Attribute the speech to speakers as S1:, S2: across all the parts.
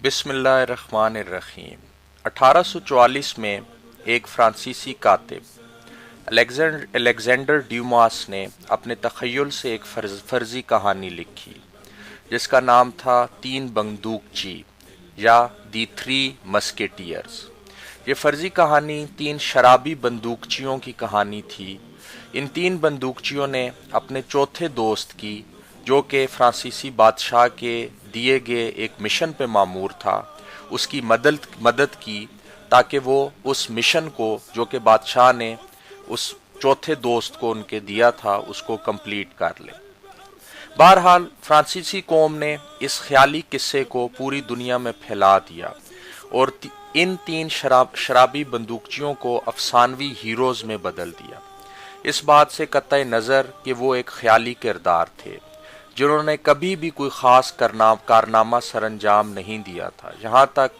S1: बिस्मिल्लाहिर्रहमानिर्रहीम। 1844 में एक फ्रांसीसी कातिब अलेक्जेंडर ड्यूमास ने अपने तख़य्युल से एक फ़र्ज़ी कहानी लिखी जिसका नाम था तीन बंदूकची या दी थ्री मस्केटियर्स। ये फ़र्ज़ी कहानी तीन शराबी बंदूकचियों की कहानी थी। इन तीन बंदूकचियों ने अपने चौथे दोस्त की, जो कि फ्रांसीसी बादशाह के दिए गए एक मिशन पे मामूर था, उसकी मदद की ताकि वो उस मिशन को जो कि बादशाह ने उस चौथे दोस्त को उनके दिया था उसको कंप्लीट कर ले। बहरहाल फ्रांसीसी कौम ने इस ख्याली किस्से को पूरी दुनिया में फैला दिया और इन तीन शराबी बंदूकचियों को अफसानवी हीरोज़ में बदल दिया, इस बात से कतई नज़र कि वो एक ख्याली किरदार थे जिन्होंने कभी भी कोई ख़ास कारनामा सरअंजाम नहीं दिया था। यहाँ तक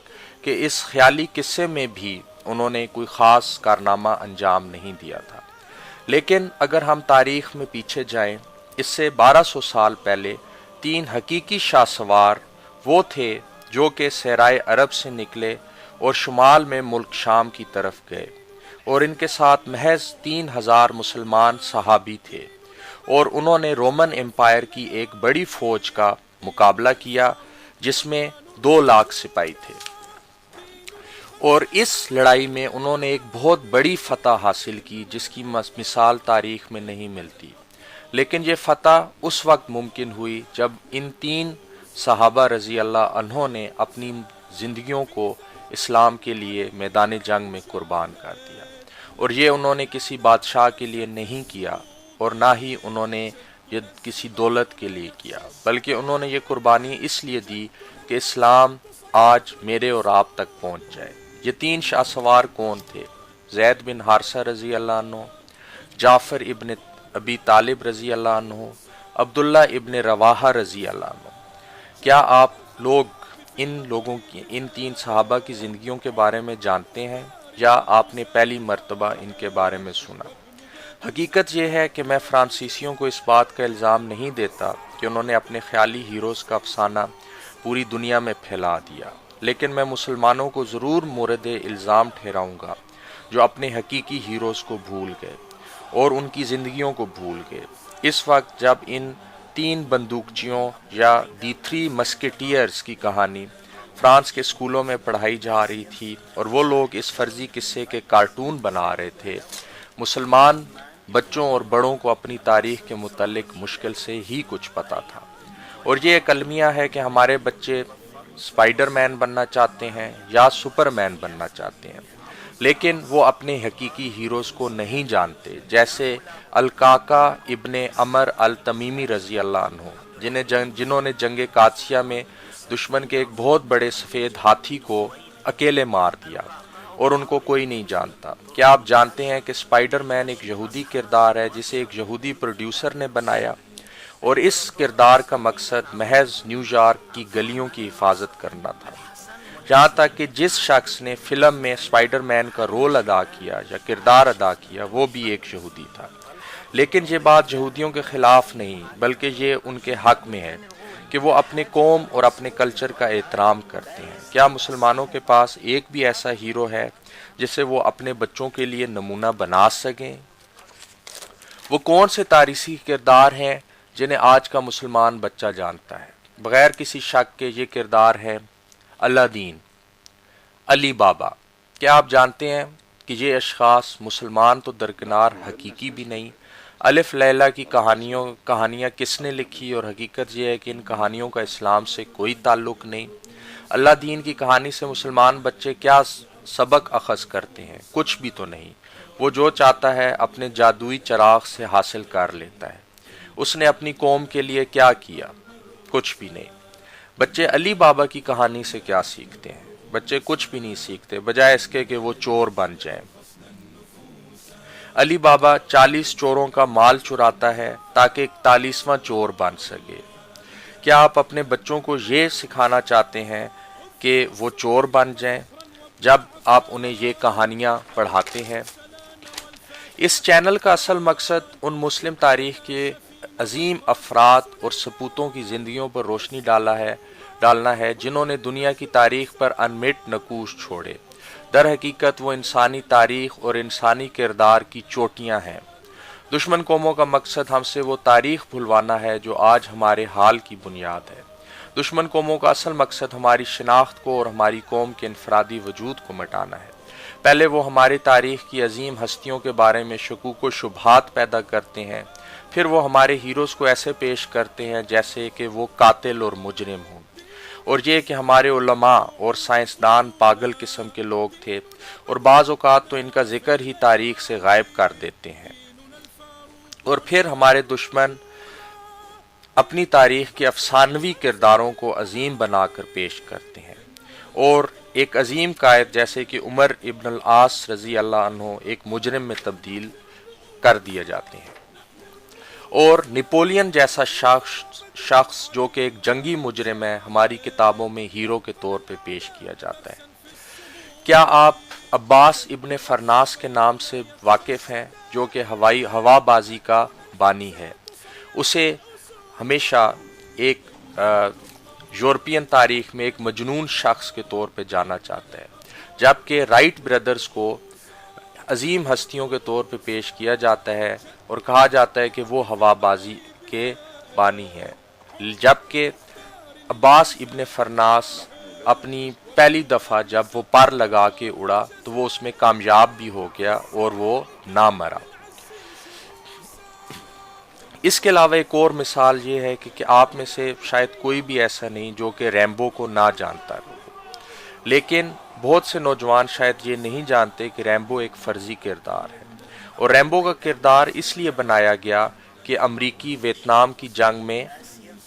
S1: कि इस ख्याली किस्से में भी उन्होंने कोई ख़ास कारनामा अंजाम नहीं दिया था। लेकिन अगर हम तारीख़ में पीछे जाएं, इससे 1200 साल पहले तीन हकीकी शाहसवार वो थे जो कि सहराए अरब से निकले और शुमाल में मुल्क शाम की तरफ गए, और इनके साथ महज 3000 मुसलमान सहाबी थे, और उन्होंने रोमन एम्पायर की एक बड़ी फौज का मुकाबला किया जिसमें 2 लाख सिपाही थे, और इस लड़ाई में उन्होंने एक बहुत बड़ी फतह हासिल की जिसकी मिसाल तारीख में नहीं मिलती। लेकिन ये फतह उस वक्त मुमकिन हुई जब इन तीन सहाबा रज़ी अल्लाह अन्हों ने अपनी ज़िंदगियों को इस्लाम के लिए मैदान जंग में कुर्बान कर दिया, और ये उन्होंने किसी बादशाह के लिए नहीं किया और ना ही उन्होंने ये किसी दौलत के लिए किया, बल्कि उन्होंने ये कुर्बानी इसलिए दी कि इस्लाम आज मेरे और आप तक पहुंच जाए। ये तीन शाहसवार कौन थे? ज़ैद बिन हारसा रज़ी अल्लाह अन्हु, जाफ़र इब्न अबी तालिब रज़ी अल्लाह अन्हु, अब्दुल्ला इब्न रवाहा रज़ी अल्लाह अन्हु। क्या आप लोग इन तीन सहाबा की ज़िंदगियों के बारे में जानते हैं या आपने पहली मर्तबा इनके बारे में सुना? हकीकत यह है कि मैं फ्रांसीसियों को इस बात का इल्ज़ाम नहीं देता कि उन्होंने अपने ख्याली हीरोज़ का अफसाना पूरी दुनिया में फैला दिया, लेकिन मैं मुसलमानों को ज़रूर मोरद इल्ज़ाम ठहराऊँगा जो अपने हकीकी हीरोज़ को भूल गए और उनकी ज़िंदगियों को भूल गए। इस वक्त जब इन तीन बंदूकचियों या दी थ्री मस्केटियर्स की कहानी फ्रांस के स्कूलों में पढ़ाई जा रही थी और वो लोग इस फर्जी किस्से के कार्टून बना रहे थे, मुसलमान बच्चों और बड़ों को अपनी तारीख़ के मुतल्लिक मुश्किल से ही कुछ पता था। और ये एक अलमिया है कि हमारे बच्चे स्पाइडरमैन बनना चाहते हैं या सुपरमैन बनना चाहते हैं, लेकिन वो अपने हकीकी हीरोज़ को नहीं जानते, जैसे अलकाका इब्ने अमर अल तमीमी रज़ी अल्लाह अन्हु, जिन्होंने जंग कादसिया में दुश्मन के एक बहुत बड़े सफ़ेद हाथी को अकेले मार दिया और उनको कोई नहीं जानता। क्या आप जानते हैं कि स्पाइडरमैन एक यहूदी किरदार है जिसे एक यहूदी प्रोड्यूसर ने बनाया, और इस किरदार का मकसद महज न्यूयॉर्क की गलियों की हिफाजत करना था। यहाँ तक कि जिस शख्स ने फिल्म में स्पाइडरमैन का रोल अदा किया या किरदार अदा किया वो भी एक यहूदी था। लेकिन ये बात यहूदियों के ख़िलाफ़ नहीं, बल्कि ये उनके हक़ में है कि वो अपने कौम और अपने कल्चर का एहतराम करते हैं। क्या मुसलमानों के पास एक भी ऐसा हीरो है जिसे वो अपने बच्चों के लिए नमूना बना सकें? वो कौन से तारीख़ी किरदार हैं जिन्हें आज का मुसलमान बच्चा जानता है? बग़ैर किसी शक के ये किरदार है अलादीन, अली बाबा। क्या आप जानते हैं कि ये अशख़ास मुसलमान तो दरकिनार हकीकी भी नहीं? अलिफ लैला की कहानियाँ किसने लिखी? और हकीकत यह है कि इन कहानियों का इस्लाम से कोई ताल्लुक़ नहीं। अलादीन की कहानी से मुसलमान बच्चे क्या सबक अखज़ करते हैं? कुछ भी तो नहीं। वो जो चाहता है अपने जादुई चराग से हासिल कर लेता है। उसने अपनी कौम के लिए क्या किया? कुछ भी नहीं। बच्चे अली बाबा की कहानी से क्या सीखते हैं? बच्चे कुछ भी नहीं सीखते, बजाय इसके कि वो चोर बन जाएं। अली बाबा 40 चोरों का माल चुराता है ताकि 41वां चोर बन सके। क्या आप अपने बच्चों को ये सिखाना चाहते हैं कि वो चोर बन जाएं जब आप उन्हें ये कहानियाँ पढ़ाते हैं? इस चैनल का असल मकसद उन मुस्लिम तारीख़ के अजीम अफराद और सपूतों की ज़िंदगियों पर रोशनी डाला है ڈالنا ہے جنہوں نے دنیا کی تاریخ پر انمٹ نقوش چھوڑے۔ در حقیقت وہ انسانی تاریخ اور انسانی کردار کی چوٹیاں ہیں۔ دشمن قوموں کا مقصد ہم سے وہ تاریخ بھلوانا ہے جو آج ہمارے حال کی بنیاد ہے۔ دشمن قوموں کا اصل مقصد ہماری شناخت کو اور ہماری قوم کے انفرادی وجود کو مٹانا ہے۔ پہلے وہ ہماری تاریخ کی عظیم ہستیوں کے بارے میں شکوک و شبہات پیدا کرتے ہیں، پھر وہ ہمارے ہیروز کو ایسے پیش کرتے ہیں جیسے کہ وہ قاتل اور مجرم ہوں، اور یہ کہ ہمارے علماء اور سائنسدان پاگل قسم کے لوگ تھے، اور بعض اوقات تو ان کا ذکر ہی تاریخ سے غائب کر دیتے ہیں۔ اور پھر ہمارے دشمن اپنی تاریخ کے افسانوی کرداروں کو عظیم بنا کر پیش کرتے ہیں، اور ایک عظیم قائد جیسے کہ عمر ابن العاص رضی اللہ عنہ ایک مجرم میں تبدیل کر دیے جاتے ہیں، اور نپولین جیسا شخص جو کہ ایک جنگی مجرم ہے ہماری کتابوں میں ہیرو کے طور پہ پیش کیا جاتا ہے۔ کیا آپ عباس ابن فرناس کے نام سے واقف ہیں جو کہ ہوا بازی کا بانی ہے؟ اسے ہمیشہ ایک یورپین تاریخ میں ایک مجنون شخص کے طور پہ جانا چاہتا ہے، جبکہ رائٹ بردرز کو عظیم ہستیوں کے طور پہ پیش کیا جاتا ہے اور کہا جاتا ہے کہ وہ ہوا بازی کے بانی ہیں، جبکہ عباس ابن فرناس اپنی پہلی دفعہ جب وہ پر لگا کے اڑا تو وہ اس میں کامیاب بھی ہو گیا اور وہ نہ مرا۔ اس کے علاوہ ایک اور مثال یہ ہے کہ آپ میں سے شاید کوئی بھی ایسا نہیں جو کہ ریمبو کو نہ جانتا ہو، لیکن بہت سے نوجوان شاید یہ نہیں جانتے کہ ریمبو ایک فرضی کردار ہے، اور ریمبو کا کردار اس لیے بنایا گیا کہ امریکی ویتنام کی جنگ میں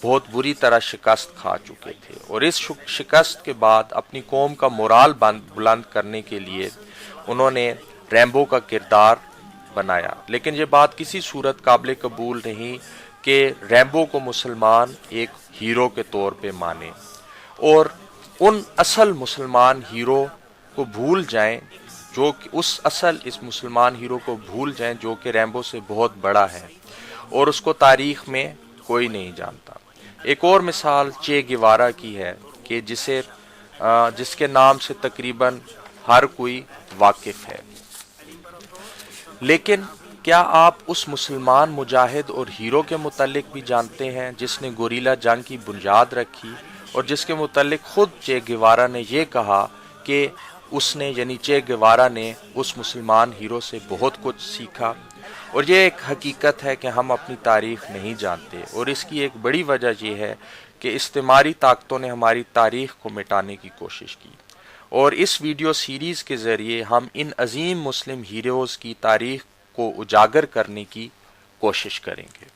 S1: بہت بری طرح شکست کھا چکے تھے، اور اس شکست کے بعد اپنی قوم کا مورال بلند کرنے کے لیے انہوں نے ریمبو کا کردار بنایا۔ لیکن یہ بات کسی صورت قابل قبول نہیں کہ ریمبو کو مسلمان ایک ہیرو کے طور پہ مانے اور ان اصل مسلمان ہیرو کو بھول جائیں جو کہ اس مسلمان ہیرو کو بھول جائیں جو کہ ریمبو سے بہت بڑا ہے اور اس کو تاریخ میں کوئی نہیں جانتا۔ ایک اور مثال چے گیوارا کی ہے کہ جس کے نام سے تقریباً ہر کوئی واقف ہے، لیکن کیا آپ اس مسلمان مجاہد اور ہیرو کے متعلق بھی جانتے ہیں جس نے گوریلا جنگ کی بنیاد رکھی اور جس کے متعلق خود چے گیوارا نے یہ کہا کہ اس نے یعنی چے گیوارا نے اس مسلمان ہیرو سے بہت کچھ سیکھا؟ اور یہ ایک حقیقت ہے کہ ہم اپنی تاریخ نہیں جانتے، اور اس کی ایک بڑی وجہ یہ ہے کہ استعماری طاقتوں نے ہماری تاریخ کو مٹانے کی کوشش کی، اور اس ویڈیو سیریز کے ذریعے ہم ان عظیم مسلم ہیروز کی تاریخ کو اجاگر کرنے کی کوشش کریں گے۔